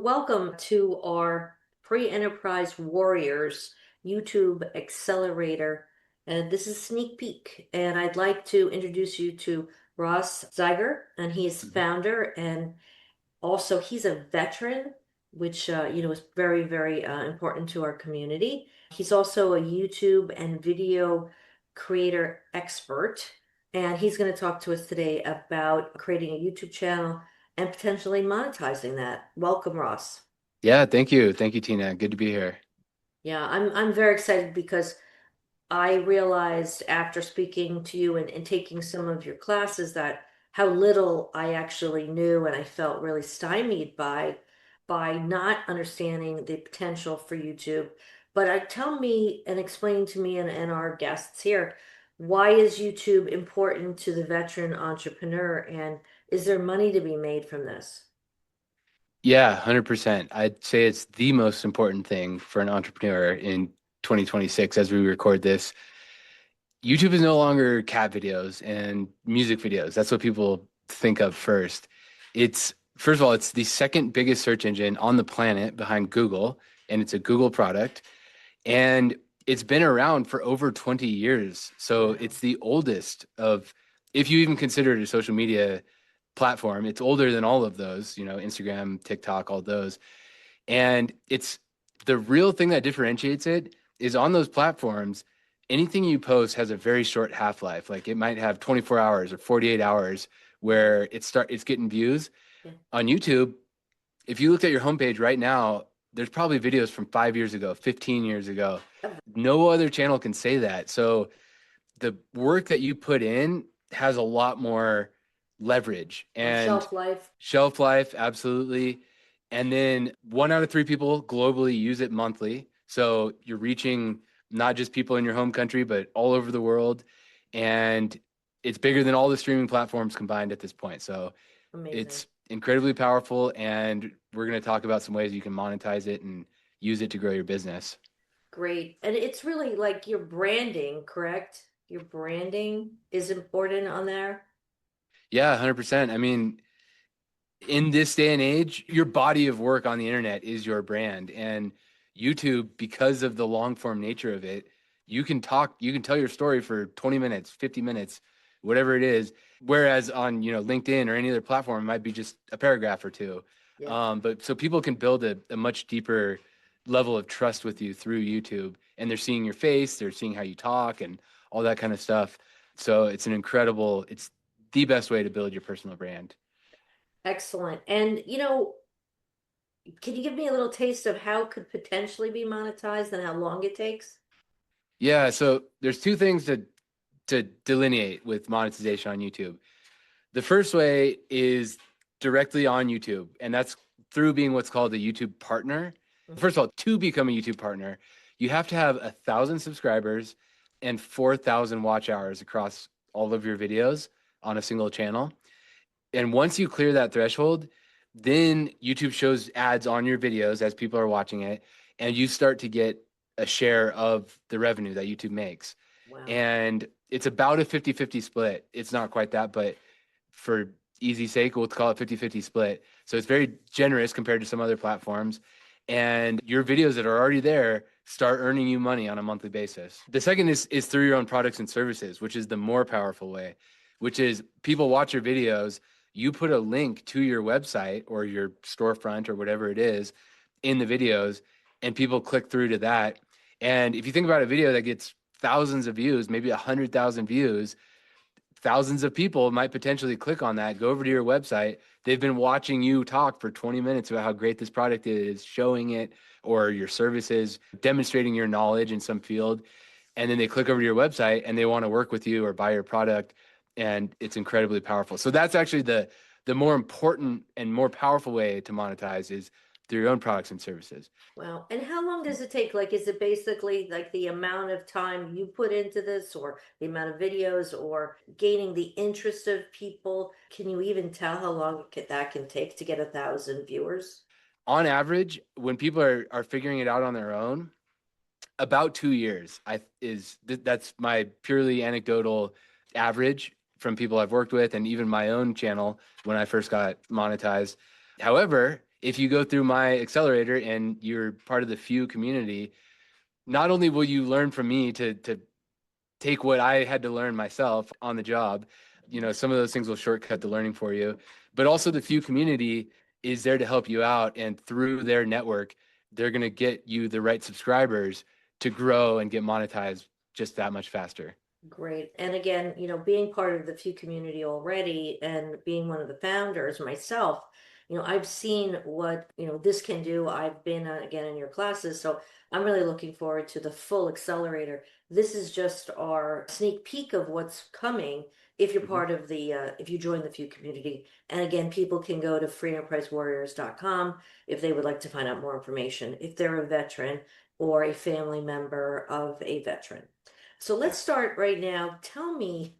Welcome to our Pre-Enterprise Warriors YouTube Accelerator. And this is a sneak peek. And I'd like to introduce you to Ross Zeiger, and he's Mhm. founder and also he's a veteran, which is very, very important to our community. He's also a YouTube and video creator expert, and he's going to talk to us today about creating a YouTube channel and potentially monetizing that. Welcome, Ross. Yeah, thank you. Thank you, Tina. Good to be here. Yeah, I'm very excited because I realized after speaking to you and taking some of your classes that how little I actually knew, and I felt really stymied by not understanding the potential for YouTube. But tell me and explain to me and our guests here, why is YouTube important to the veteran entrepreneur, and is there money to be made from this? Yeah, 100%. I'd say it's the most important thing for an entrepreneur in 2026 as we record this. YouTube is no longer cat videos and music videos. That's what people think of first. First of all, it's the second biggest search engine on the planet behind Google, and it's a Google product. And it's been around for over 20 years. So Wow. it's the oldest of, if you even consider it a social media platform, it's older than all of those, Instagram, TikTok, all those. And it's the real thing that differentiates it is on those platforms, anything you post has a very short half-life. Like it might have 24 hours or 48 hours where it's getting views. Yeah. On YouTube, if you looked at your homepage right now, there's probably videos from 5 years ago, 15 years ago. No other channel can say that. So the work that you put in has a lot more leverage and Shelf life. shelf life, absolutely. And then 1 out of 3 people globally use it monthly. So you're reaching not just people in your home country, but all over the world. And it's bigger than all the streaming platforms combined at this point. So Amazing. it's incredibly powerful. And we're going to talk about some ways you can monetize it and use it to grow your business. Great. And it's really like your branding, correct? Your branding is important on there. Yeah, 100%. I mean, in this day and age, your body of work on the internet is your brand. And YouTube, because of the long form nature of it, you can tell your story for 20 minutes, 50 minutes, whatever it is. Whereas on, LinkedIn or any other platform, it might be just a paragraph or two. Yeah. But so people can build a much deeper level of trust with you through YouTube, and they're seeing your face, they're seeing how you talk and all that kind of stuff. So it's the best way to build your personal brand. Excellent. And can you give me a little taste of how it could potentially be monetized and how long it takes? Yeah, so there's two things to delineate with monetization on YouTube. The first way is directly on YouTube, and that's through being what's called a YouTube partner. Mhm. First of all, to become a YouTube partner, you have to have 1,000 subscribers and 4,000 watch hours across all of your videos on a single channel. And once you clear that threshold, then YouTube shows ads on your videos as people are watching it, and you start to get a share of the revenue that YouTube makes. Wow. And it's about a 50-50 split. It's not quite that, but for easy sake, we'll call it 50-50 split. So it's very generous compared to some other platforms. And your videos that are already there start earning you money on a monthly basis. The second is through your own products and services, which is the more powerful way, which is people watch your videos, you put a link to your website or your storefront or whatever it is in the videos, and people click through to that. And if you think about a video that gets thousands of views, maybe 100,000 views, thousands of people might potentially click on that, go over to your website. They've been watching you talk for 20 minutes about how great this product is, showing it, or your services, demonstrating your knowledge in some field. And then they click over to your website and they want to work with you or buy your product. And it's incredibly powerful. So that's actually the more important and more powerful way to monetize is through your own products and services. Wow. And how long does it take? Like, is it basically like the amount of time you put into this, or the amount of videos, or gaining the interest of people? Can you even tell how long that can take to get 1,000 viewers? On average, when people are figuring it out on their own, about 2 years that's my purely anecdotal average from people I've worked with and even my own channel when I first got monetized. However, if you go through my accelerator and you're part of the FEW community, not only will you learn from me to take what I had to learn myself on the job, some of those things will shortcut the learning for you, but also the FEW community is there to help you out. And through their network, they're going to get you the right subscribers to grow and get monetized just that much faster. Great. And again, being part of the Few community already and being one of the founders myself, I've seen what, this can do. I've been again in your classes, so I'm really looking forward to the full accelerator. This is just our sneak peek of what's coming if you're Mhm. part of if you join the Few community. And again, people can go to freeenterprisewarriors.com if they would like to find out more information, if they're a veteran or a family member of a veteran. So let's Yeah. start right now. Tell me,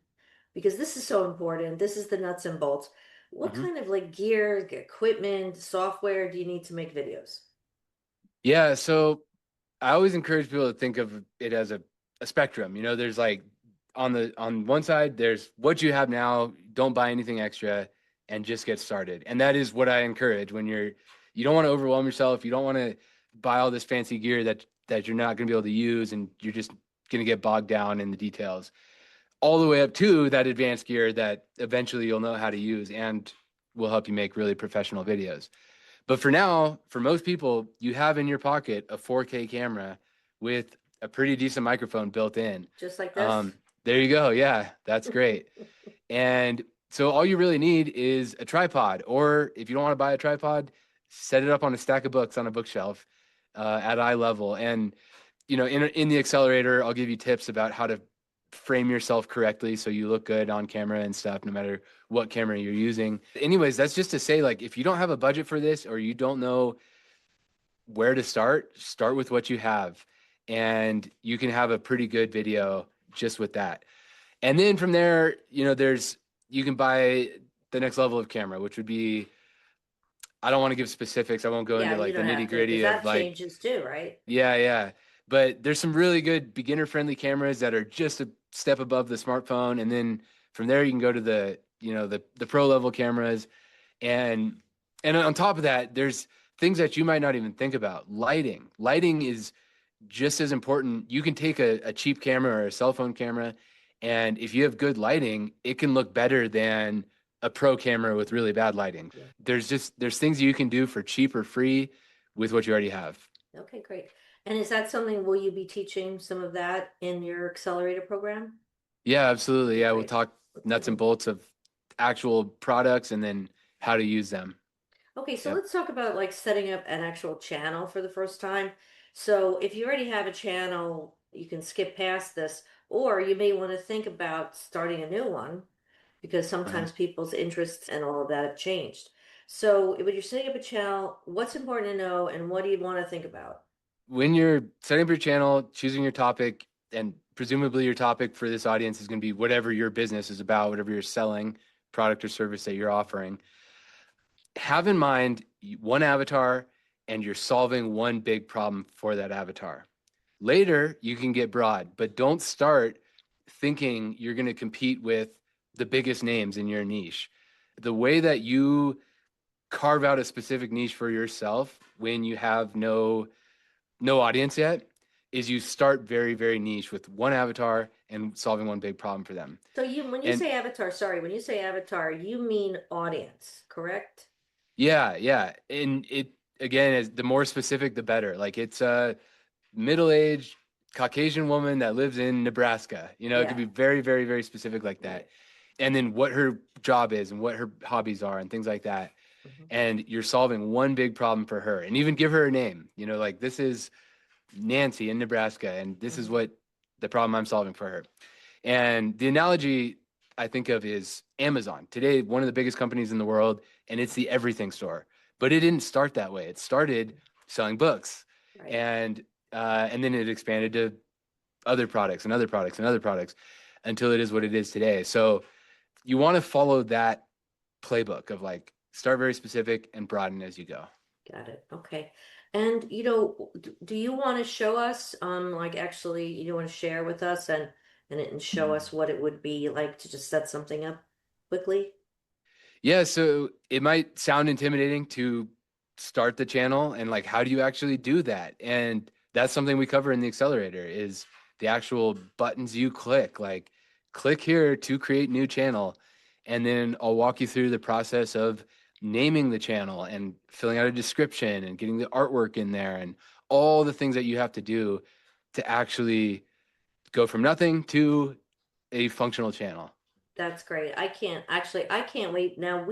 because this is so important, this is the nuts and bolts. What Mhm. kind of like gear, equipment, software do you need to make videos? Yeah. So I always encourage people to think of it as a spectrum. There's like on one side, there's what you have now, don't buy anything extra and just get started. And that is what I encourage when you don't want to overwhelm yourself. You don't want to buy all this fancy gear that you're not going to be able to use and you're just going to get bogged down in the details. All the way up to that advanced gear that eventually you'll know how to use and will help you make really professional videos. But for now, for most people, you have in your pocket a 4K camera with a pretty decent microphone built in. Just like this? Um, there you go. Yeah, that's great. And so all you really need is a tripod, or if you don't want to buy a tripod, set it up on a stack of books on a bookshelf at eye level. And in the accelerator, I'll give you tips about how to frame yourself correctly so you look good on camera and stuff, no matter what camera you're using. Anyways, that's just to say, like, if you don't have a budget for this or you don't know where to start with what you have, and you can have a pretty good video just with that. And then from there, you can buy the next level of camera, which would be, I don't want to give specifics. I won't go Yeah, into you like the don't have nitty to, because gritty of that like, changes too, right? yeah, yeah. But there's some really good beginner friendly cameras that are just a step above the smartphone. And then from there you can go to the pro level cameras. And on top of that, there's things that you might not even think about. Lighting. Lighting is just as important. You can take a cheap camera or a cell phone camera, and if you have good lighting, it can look better than a pro camera with really bad lighting. Yeah. There's things you can do for cheap or free with what you already have. Okay, great. And is that something, will you be teaching some of that in your accelerator program? Yeah, absolutely. Okay, Yeah, we'll great. talk Okay, nuts and great. bolts of actual products and then how to use them. Okay, so Yep. let's talk about like setting up an actual channel for the first time. So if you already have a channel, you can skip past this, or you may want to think about starting a new one because Uh-huh. sometimes people's interests and all of that have changed. So when you're setting up a channel, what's important to know and what do you want to think about? When you're setting up your channel, choosing your topic, and presumably your topic for this audience is going to be whatever your business is about, whatever you're selling, product or service that you're offering. Have in mind one avatar and you're solving one big problem for that avatar. Later, you can get broad, but don't start thinking you're going to compete with the biggest names in your niche. The way that you carve out a specific niche for yourself when you have no audience yet is you start very, very niche with one avatar and solving one big problem for them. So when you And say avatar, sorry, when you say avatar, you mean audience, correct? yeah, yeah. And it again is the more specific the better. Like it's a middle-aged Caucasian woman that lives in Nebraska. It could Yeah. be very, very, very specific like that. Right. And then what her job is and what her hobbies are and things like that. Mhm. And you're solving one big problem for her. And even give her a name. Like this is Nancy in Nebraska, and this is Mhm. what the problem I'm solving for her. And the analogy I think of is Amazon. Today, one of the biggest companies in the world, and it's the everything store. But it didn't start that way. It started selling books, Right. and then it expanded to other products and other products and other products until it is what it is today. So you want to follow that playbook of like start very specific and broaden as you go. Got it. Okay. And do you want to show us, like actually, you want to share with us and show us what it would be like to just set something up quickly? Yeah, so it might sound intimidating to start the channel and like how do you actually do that? And that's something we cover in the accelerator is the actual buttons you click, like click here to create new channel. And then I'll walk you through the process of naming the channel and filling out a description and getting the artwork in there and all the things that you have to do to actually go from nothing to a functional channel. That's great. I can't wait. Now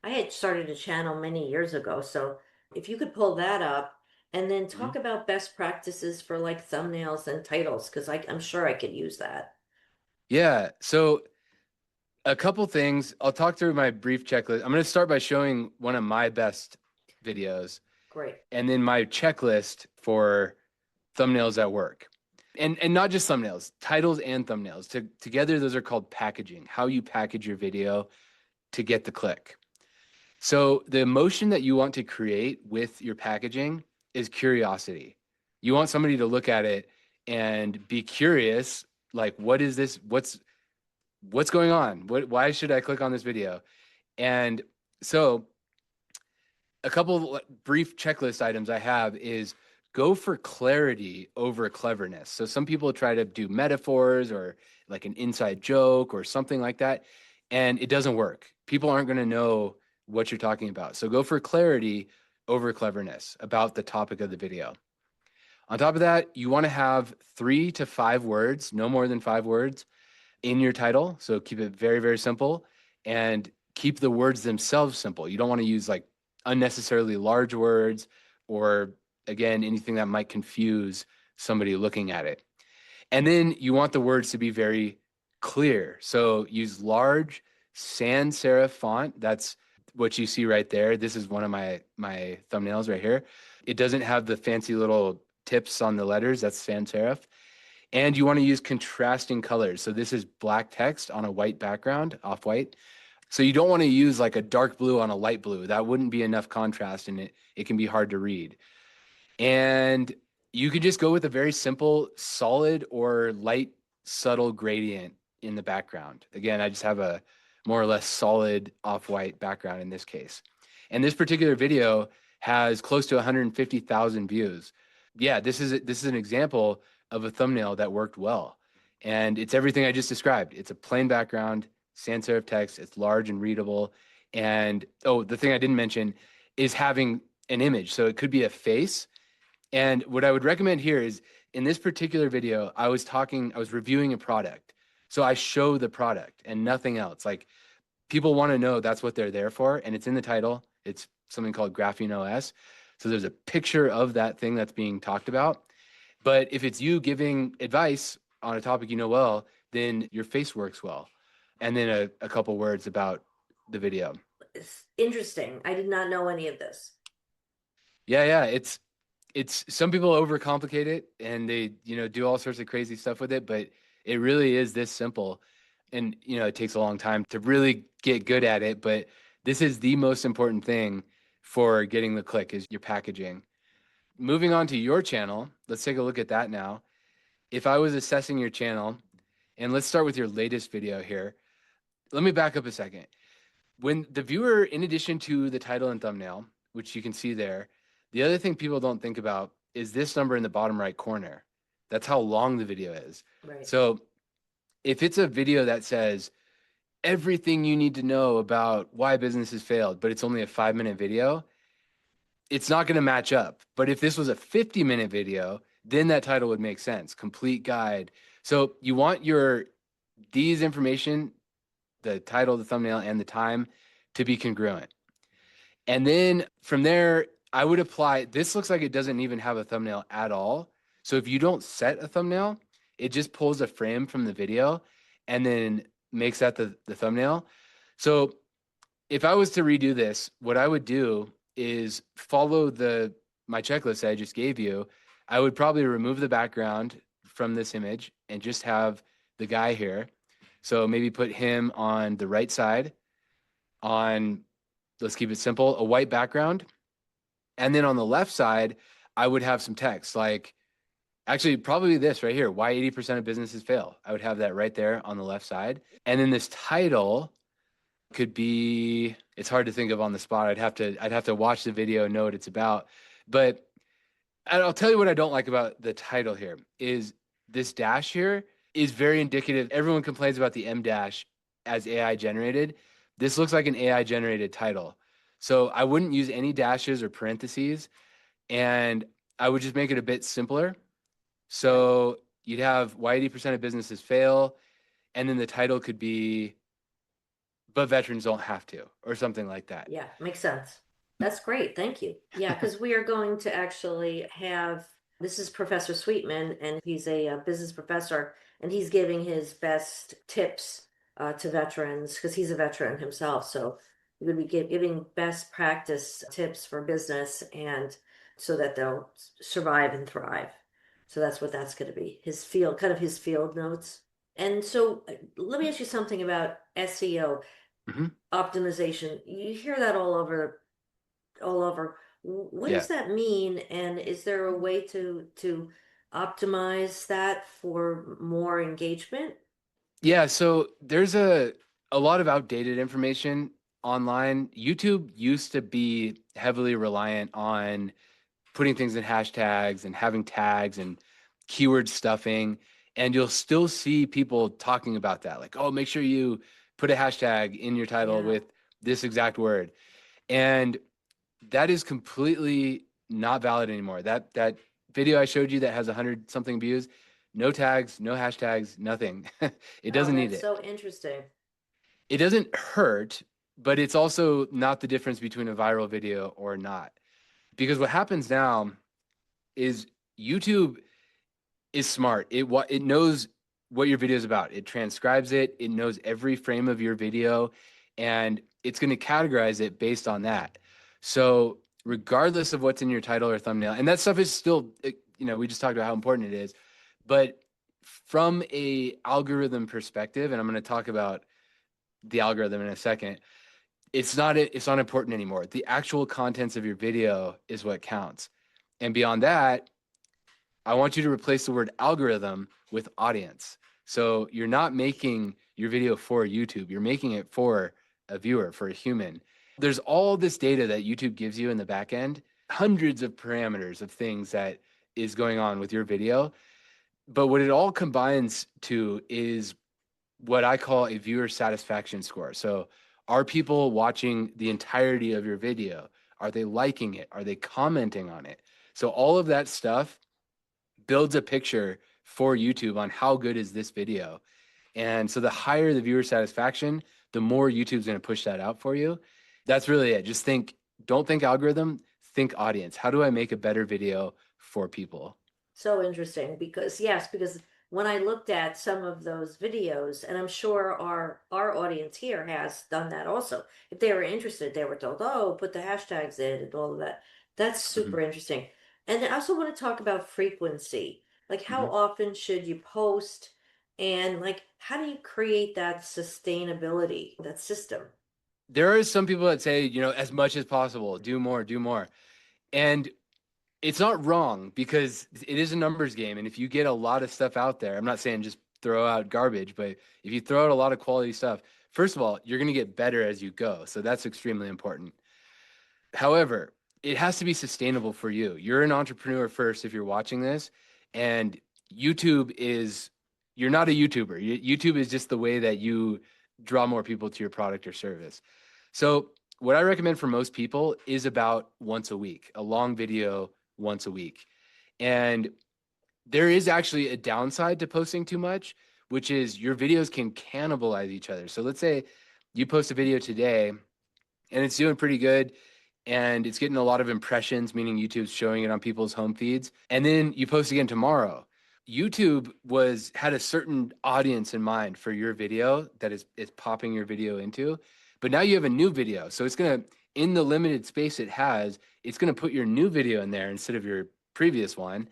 I had started a channel many years ago. So if you could pull that up and then talk Mhm. about best practices for like thumbnails and titles, because I'm sure I could use that. Yeah. So a couple things. I'll talk through my brief checklist. I'm going to start by showing one of my best videos Great. and then my checklist for thumbnails at work. And not just thumbnails, titles and thumbnails. Together, those are called packaging, how you package your video to get the click. So the emotion that you want to create with your packaging is curiosity. You want somebody to look at it and be curious, like, what is this? What's going on? Why should I click on this video? And so a couple of brief checklist items I have is go for clarity over cleverness. So some people try to do metaphors or like an inside joke or something like that, and it doesn't work. People aren't going to know what you're talking about. So go for clarity over cleverness about the topic of the video. On top of that, you want to have 3 to 5 words, no more than 5 words in your title. So keep it very, very simple and keep the words themselves simple. You don't want to use like unnecessarily large words or, again, anything that might confuse somebody looking at it. And then you want the words to be very clear. So use large sans serif font. That's what you see right there. This is one of my thumbnails right here. It doesn't have the fancy little tips on the letters. That's sans serif. And you want to use contrasting colors. So this is black text on a white background, off white. So you don't want to use like a dark blue on a light blue. That wouldn't be enough contrast and it can be hard to read. And you could just go with a very simple solid or light subtle gradient in the background. Again, I just have a more or less solid off-white background in this case. And this particular video has close to 150,000 views. Yeah, this is an example of a thumbnail that worked well. And it's everything I just described. It's a plain background, sans serif text, it's large and readable. And oh, the thing I didn't mention is having an image. So it could be a face, and what I would recommend here is in this particular video, I was reviewing a product. So I show the product and nothing else. Like people want to know that's what they're there for. And it's in the title. It's something called Graphene OS. So there's a picture of that thing that's being talked about. But if it's you giving advice on a topic you know well, then your face works well. And then a couple words about the video. It's interesting. I did not know any of this. Yeah, yeah. It's some people overcomplicate it and they, do all sorts of crazy stuff with it, but it really is this simple. And, it takes a long time to really get good at it, but this is the most important thing for getting the click is your packaging. Moving on to your channel, let's take a look at that now. If I was assessing your channel, and let's start with your latest video here. Let me back up a second. When the viewer, in addition to the title and thumbnail, which you can see there, the other thing people don't think about is this number in the bottom right corner. That's how long the video is. Right. So if it's a video that says everything you need to know about why businesses failed, but it's only a 5-minute video, it's not going to match up. But if this was a 50-minute video, then that title would make sense. Complete guide. So you want these information, the title, the thumbnail, and the time to be congruent. And then from there, I would apply, this looks like it doesn't even have a thumbnail at all. So if you don't set a thumbnail, it just pulls a frame from the video and then makes that the thumbnail. So if I was to redo this, what I would do is follow my checklist that I just gave you. I would probably remove the background from this image and just have the guy here. So maybe put him on the right side on, let's keep it simple, a white background. And then on the left side, I would have some text like, actually, probably this right here, why 80% of businesses fail. I would have that right there on the left side. And then this title could be It's hard to think of on the spot. I'd have to watch the video and know what it's about. But I'll tell you what I don't like about the title here is this dash here is very indicative. Everyone complains about the M dash as AI generated. This looks like an AI generated title. So I wouldn't use any dashes or parentheses, and I would just make it a bit simpler. Right. So you'd have why 80% of businesses fail, and then the title could be, but veterans don't have to, or something like that. Yeah, makes sense. That's great. Thank you. Yeah, because we are going to actually have this is Professor Sweetman, and he's a business professor, and he's giving his best tips to veterans because he's a veteran himself. So he would be giving best practice tips for business and so that they'll survive and thrive. So that's what that's going to be. His field, kind of his field notes. And so let me ask you something about SEO Hmm. optimization. You hear that all over, all over. What Yeah. does that mean? And is there a way to optimize that for more engagement? Yeah, so there's a lot of outdated information online. YouTube used to be heavily reliant on putting things in hashtags and having tags and keyword stuffing, and you'll still see people talking about that, like, oh, make sure you put a hashtag in your title Yeah, with this exact word. And that is completely not valid anymore. That video I showed you that has 100 something views, no tags, no hashtags, nothing. It oh, doesn't need that's it. so interesting. It doesn't hurt, but it's also not the difference between a viral video or not. Because what happens now is YouTube is smart. It knows what your video is about. It transcribes it. It knows every frame of your video, and it's going to categorize it based on that. So regardless of what's in your title or thumbnail, and that stuff is still, we just talked about how important it is, but from a algorithm perspective, and I'm going to talk about the algorithm in a second, it's not important anymore. The actual contents of your video is what counts. And beyond that, I want you to replace the word algorithm with audience. So you're not making your video for YouTube, you're making it for a viewer, for a human. There's all this data that YouTube gives you in the back end, hundreds of parameters of things that is going on with your video. But what it all combines to is what I call a viewer satisfaction score. So are people watching the entirety of your video? Are they liking it? Are they commenting on it? So all of that stuff builds a picture for YouTube on how good is this video. And so the higher the viewer satisfaction, the more YouTube's going to push that out for you. That's really it. Just don't think algorithm, think audience. How do I make a better video for people? So interesting because yes, because when I looked at some of those videos, and I'm sure our audience here has done that also. If they were interested, they were told, "Oh, put the hashtags in and all of that." That's Hmm. super interesting. And I also want to talk about frequency. Like how Hmm. often should you post and like how do you create that sustainability, that system? There are some people that say, as much as possible, do more, do more. And it's not wrong because it is a numbers game. And if you get a lot of stuff out there, I'm not saying just throw out garbage, but if you throw out a lot of quality stuff, first of all, you're going to get better as you go. So that's extremely important. However, it has to be sustainable for you. You're an entrepreneur first if you're watching this, and YouTube is, you're not a YouTuber. YouTube is just the way that you draw more people to your product or service. So, what I recommend for most people is about once a week, a long video once a week. And there is actually a downside to posting too much, which is your videos can cannibalize each other. So, let's say you post a video today and it's doing pretty good and it's getting a lot of impressions, meaning YouTube's showing it on people's home feeds. And then you post again tomorrow. YouTube had a certain audience in mind for your video that is popping your video into. But now you have a new video. So it's gonna, in the limited space it has, it's gonna put your new video in there instead of your previous one.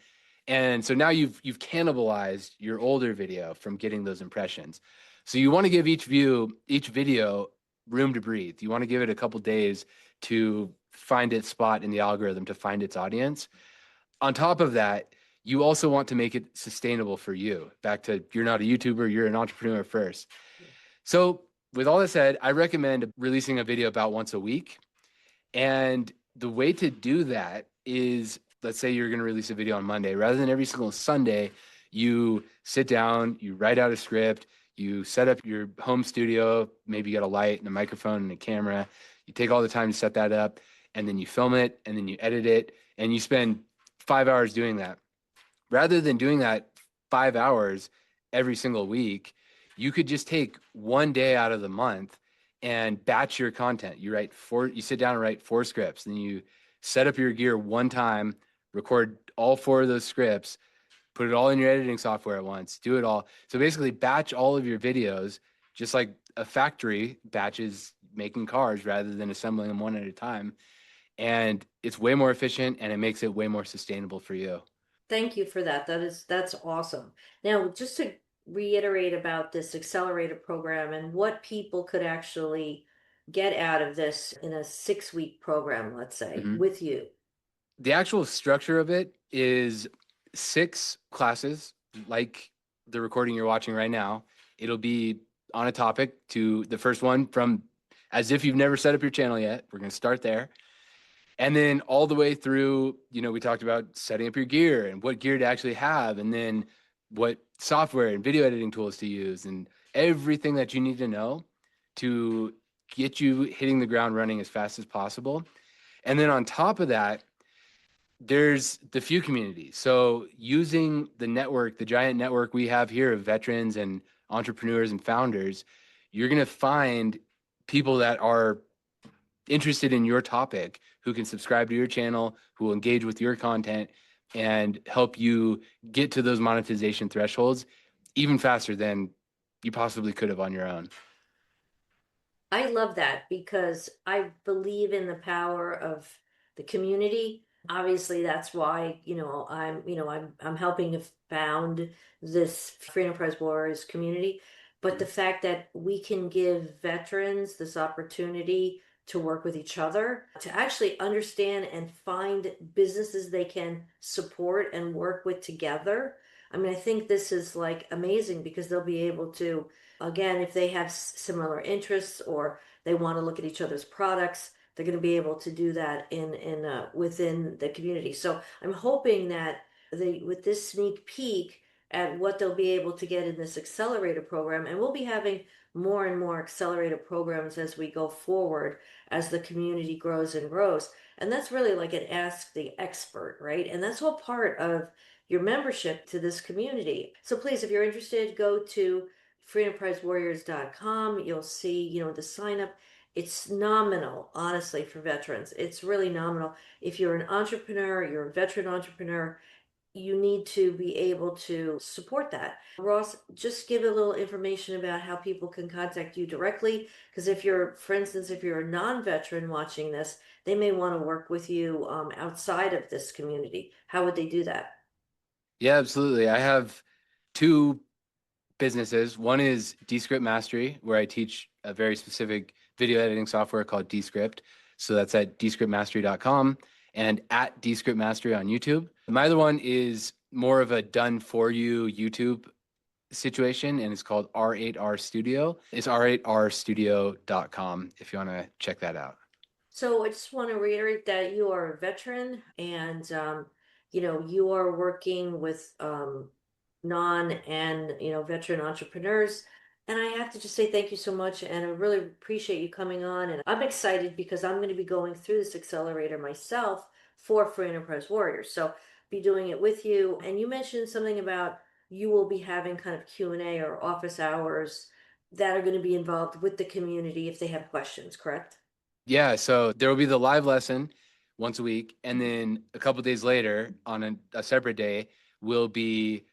And so now you've cannibalized your older video from getting those impressions. So you want to give each video room to breathe. You want to give it a couple days to find its spot in the algorithm, to find its audience. On top of that, you also want to make it sustainable for you. Back to you're not a YouTuber, you're an entrepreneur first. So with all that said, I recommend releasing a video about once a week. And the way to do that is, let's say you're going to release a video on Monday, rather than every single Sunday, you sit down, you write out a script, you set up your home studio, maybe you got a light and a microphone and a camera. You take all the time to set that up, and then you film it, and then you edit it, and you spend 5 hours doing that. Rather than doing that 5 hours every single week, you could just take one day out of the month and batch your content. You sit down and write 4 scripts, then you set up your gear one time, record all 4 of those scripts, put it all in your editing software at once, do it all. So basically batch all of your videos, just like a factory batches making cars rather than assembling them one at a time. And it's way more efficient and it makes it way more sustainable for you. Thank you for that. That's awesome. Now, just to reiterate about this accelerator program and what people could actually get out of this in a 6-week program, let's say, Mhm. with you. The actual structure of it is 6 classes, like the recording you're watching right now. It'll be on a topic. To the first one, from as if you've never set up your channel yet. We're going to start there. And then all the way through, we talked about setting up your gear and what gear to actually have, and then what software and video editing tools to use, and everything that you need to know to get you hitting the ground running as fast as possible. And then on top of that, there's the few communities. So using the network, the giant network we have here of veterans and entrepreneurs and founders, you're going to find people that are interested in your topic who can subscribe to your channel, who will engage with your content and help you get to those monetization thresholds even faster than you possibly could have on your own. I love that because I believe in the power of the community. Obviously, that's why, I'm helping to found this Free Enterprise Warriors community. But the fact that we can give veterans this opportunity to work with each other, to actually understand and find businesses they can support and work with together. I mean, I think this is like amazing because they'll be able to, again, if they have similar interests or they want to look at each other's products, they're going to be able to do that in within the community. So I'm hoping that with this sneak peek at what they'll be able to get in this accelerator program, and we'll be having more and more accelerator programs as we go forward, as the community grows and grows. And that's really like an ask the expert, right? And that's all part of your membership to this community. So please, if you're interested, go to freedomprizewarriors.com. You'll see, the sign up. It's nominal, honestly, for veterans. It's really nominal. If you're an entrepreneur, you're a veteran entrepreneur, you need to be able to support that. Ross, just give a little information about how people can contact you directly. Because if you're, for instance, if you're a non-veteran watching this, they may want to work with you outside of this community. How would they do that? Yeah, absolutely. I have 2 businesses. One is Descript Mastery, where I teach a very specific video editing software called Descript. So that's at descriptmastery.com and at Descript Mastery on YouTube. My other one is more of a done for you YouTube situation, and it's called R8R Studio. It's r8rstudio.com if you want to check that out. So I just want to reiterate that you are a veteran and you are working with non and veteran entrepreneurs. And I have to just say thank you so much and I really appreciate you coming on. And I'm excited because I'm going to be going through this accelerator myself for Free Enterprise Warriors. So be doing it with you. And you mentioned something about you will be having kind of Q&A or office hours that are going to be involved with the community if they have questions, correct? Yeah, so there will be the live lesson once a week, and then a couple days later, on a separate day, will be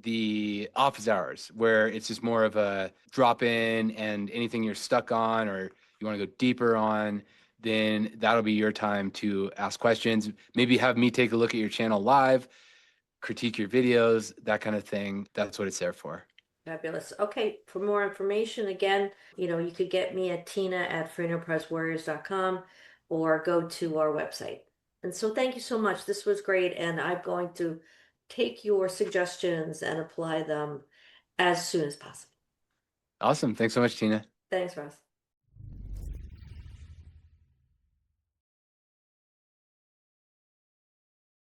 the office hours, where it's just more of a drop in, and anything you're stuck on or you want to go deeper on, then that'll be your time to ask questions. Maybe have me take a look at your channel live, critique your videos, that kind of thing. That's what it's there for. Fabulous. Okay, for more information, again, you could get me at tina@freedomprizewarriors.com or go to our website. And so thank you so much. This was great, and I'm going to take your suggestions and apply them as soon as possible. Awesome. Thanks so much, Tina. Thanks, Ross.